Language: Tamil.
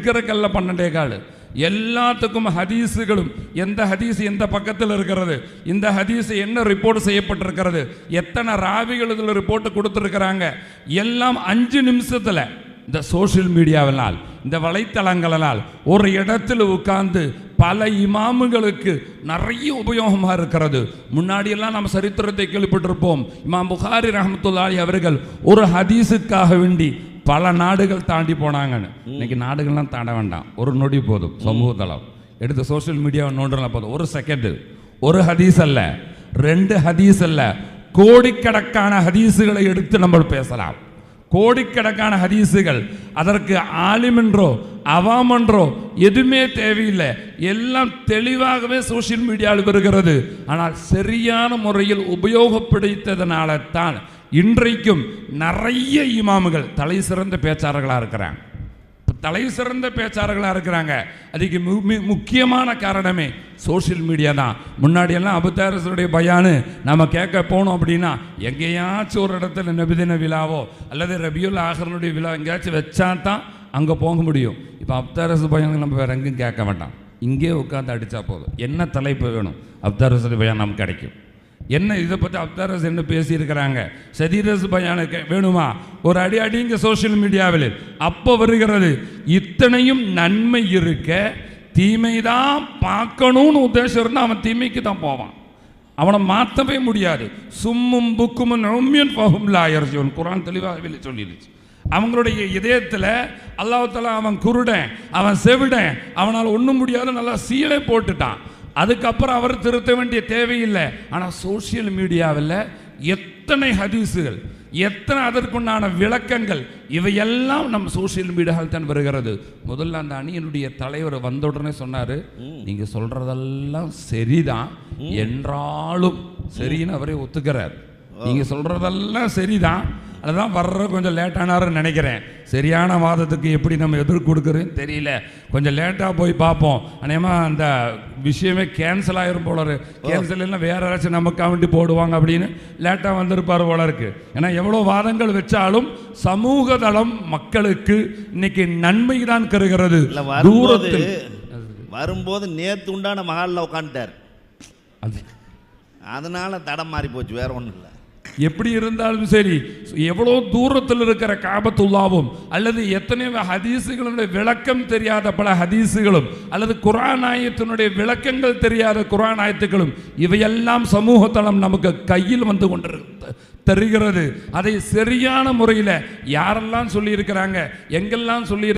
எடுக்கிறக்கல்ல 12 எல்லாத்துக்கும் ஹதீஸுகளும் எந்த ஹதீஸ் எந்த பக்கத்தில் இருக்கிறது, இந்த ஹதீஸ் என்ன ரிப்போர்ட் செய்யப்பட்டிருக்கிறது, எத்தனை ராவிகள் இதில் ரிப்போர்ட் கொடுத்துருக்கிறாங்க, எல்லாம் 5 நிமிஷத்தில் இந்த சோஷியல் மீடியாவினால் இந்த வலைத்தளங்களால் ஒரு இடத்துல உட்கார்ந்து பல இமாமுகளுக்கு நிறைய உபயோகமாக இருக்கிறது. முன்னாடியெல்லாம் நம்ம சரித்திரத்தை கேள்விப்பட்டிருப்போம். இமாம் புகாரி ரஹ்மத்துல்லாஹி அவர்கள் ஒரு ஹதீஸுக்காக வேண்டி பல நாடுகள் தாண்டி போனாங்கன்னு. இன்னைக்கு நாடுகள்லாம் தாண்ட வேண்டாம், ஒரு நொடி போதும். சமூகத்தளம் எடுத்து சோஷியல் மீடியாவை நோண்டலாம் போதும். ஒரு செகண்டு, ஒரு ஹதீஸ் அல்ல, 2 ஹதீஸ் அல்ல, கோடிக்கணக்கான ஹதீஸுகளை எடுத்து நம்ம பேசலாம். கோடிக்கணக்கான ஹதீஸுகள். அதற்கு ஆலிம் என்றோ அவாம் என்றோ எதுவுமே தேவையில்லை, எல்லாம் தெளிவாகவே சோஷியல் மீடியாவில் வருகிறது. ஆனால் சரியான முறையில் உபயோகப்படுத்ததுனால தான் இன்றைக்கும் நிறைய இமாமுகள் தலை சிறந்த பேச்சாளர்களாக இருக்கிறாங்க. தலை சிறந்த பேச்சாளர்களாக இருக்கிறாங்க. அதுக்கு முக்கியமான காரணமே சோஷியல் மீடியா தான். முன்னாடியெல்லாம் அபுதாரசுடைய பயானு நம்ம கேட்க போனோம் அப்படின்னா எங்கேயாச்சும் ஒரு இடத்துல நபிதின விழாவோ அல்லது ரபியுல் ஆஹிரனுடைய விழா எங்கேயாச்சும் வச்சா தான் அங்கே போக முடியும். இப்போ அப்தாரசு பயானுக்கு நம்ம வேறு எங்கேயும் கேட்க வேண்டாம், இங்கே உட்காந்து அடித்தா போதும். என்ன தலைப்பு வேணும், அப்தாரசுடைய பயான் நமக்கு கிடைக்கும். என்ன இதை பற்றி அப்தாரஸ் என்ன பேசியிருக்கிறாங்க, சதீரஸ் பயானுக்கு வேணுமா, ஒரு அடிங்க சோஷியல் மீடியாவில். அப்போ வருகிறது இத்தனையும் நன்மை இருக்க தீமைதான் பார்க்கணும்னு உத்தேசம் இருந்தால் அவன் தீமைக்கு தான் போவான், அவனை மாற்றவே முடியாது. சும்மும் புக்குமும் நொம்மியன் பகும் லாயர்ஜோன் குரான் தெளிவாக சொல்லிடுச்சு. அவங்களுடைய இதயத்தில் அல்லாஹ் அவன் குருடன், அவன் செவிடன், அவனால் ஒன்றும் முடியாத நல்லா சீலை போட்டுட்டான். அதுக்கப்புறம் அவர் திருத்த வேண்டிய தேவையில்லை. ஆனால் சோஷியல் மீடியாவில் எத்தனை ஹதீஸுகள், எத்தனை அதற்குண்டான விளக்கங்கள், இவையெல்லாம் நம்ம சோஷியல் மீடியாவில் தான் வருகிறது. முதல்ல அந்த அணியினுடைய தலைவர் வந்த உடனே சொன்னார், நீங்கள் சொல்கிறதெல்லாம் சரிதான் என்றாலும் சரின்னு அவரே ஒத்துக்கிறார். நீங்கள் சொல்கிறதெல்லாம் சரிதான், அதுதான் வர்ற கொஞ்சம் லேட்டானாருன்னு நினைக்கிறேன். சரியான வாதத்துக்கு எப்படி நம்ம எதிர்ப்பு கொடுக்குறேன்னு தெரியல, கொஞ்சம் லேட்டாக போய் பார்ப்போம். அநேகமாக அந்த விஷயமே கேன்சல் ஆகிரும் போல இருக்கு. கேன்சல் இல்லைன்னா வேற யாராச்சும் நமக்காக வேண்டி போடுவாங்க அப்படின்னு லேட்டாக வந்திருப்பார் போல இருக்கு. ஏன்னா எவ்வளோ வாதங்கள் வச்சாலும் சமூக தளம் மக்களுக்கு இன்னைக்கு நன்மை தான் கருகிறது. தூரத்தில் வரும்போது நேற்று உண்டான மகாலில் உட்காந்துட்டார், அதனால தடம் மாறி போச்சு, வேற ஒன்றும் இல்லை. எப்படி இருந்தாலும் சரி, எவ்வளோ தூரத்தில் இருக்கிற காபத்துல்லாவும் அல்லது எத்தனை ஹதீஸுகளுடைய விளக்கம் தெரியாத பல ஹதீஸுகளும் அல்லது குர்ஆன் ஆயத்தினுடைய விளக்கங்கள் தெரியாத குர்ஆன் ஆயத்துக்களும் இவையெல்லாம் சமூகத்தளம் நமக்கு கையில் வந்து கொண்டு தருகிறது. அதை சரியான முறையில் யாரெல்லாம் சொல்லியிருக்கிறாங்க, எங்கெல்லாம் சொல்லி